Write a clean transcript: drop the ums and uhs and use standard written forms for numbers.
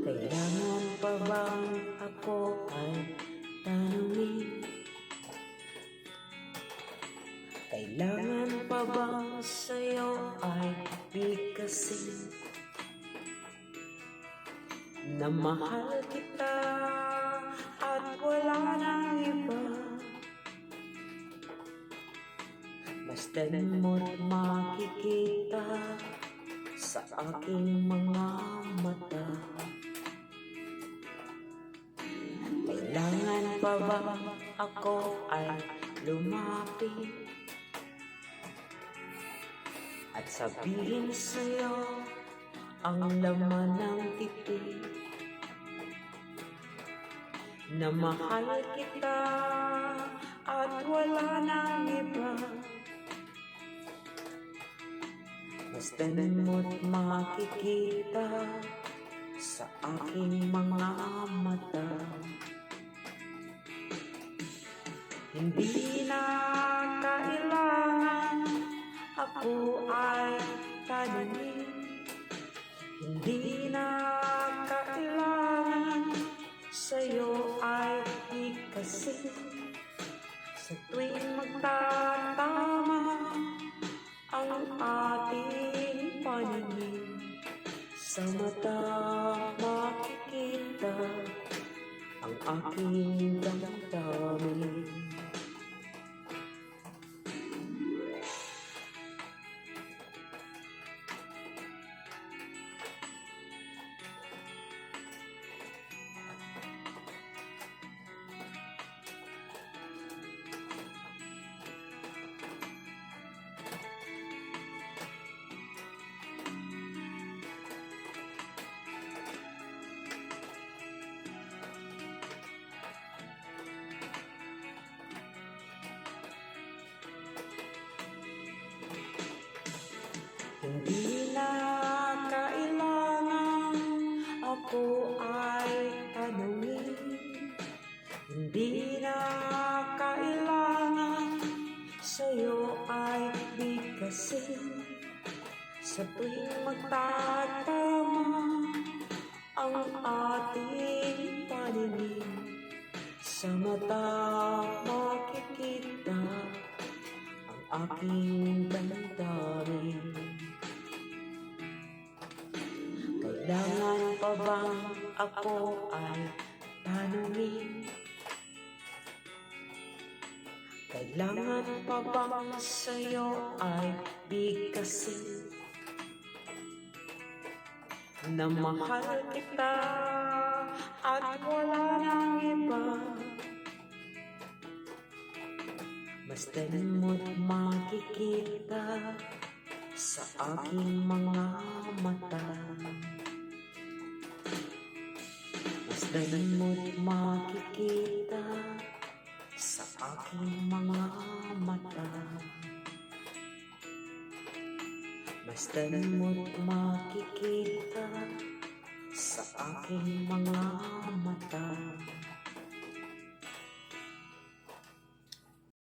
Kailangan pa bang ako ay tanungin? Kailangan pa bang sa'yo ay bigkasin na mahal kita at wala nang iba? Basta mo't makikita sa aking mga mata. Kailangan pa ba ako ay lumapit at sabihin sa'yo ang laman ng titik na mahal kita at wala nang iba? Basta mo't makikita sa aking mga mata. Hindi na kailangan ako ay tanungin. Hindi na kailangan sa'yo ay bigkasin. Sa tuwing magtatama ang ating paningin, sa mata makikita ang aking damdamin. Hindi na kailangan ako ay tanungin. Hindi na kailangan sa'yo ay bigkasin. Sa tuwing magtatama ang ating paningin, sa mata makikita ang aking damdamin. Kailangan pa bang ako ay tanungin? Kailangan pa bang sa'yo ay bigkasin na mahal kita at wala nang iba? Basta mo't makikita sa aking mga mata. Basta mo't makikita sa aking mga mata. Basta mo't makikita sa aking mga mata.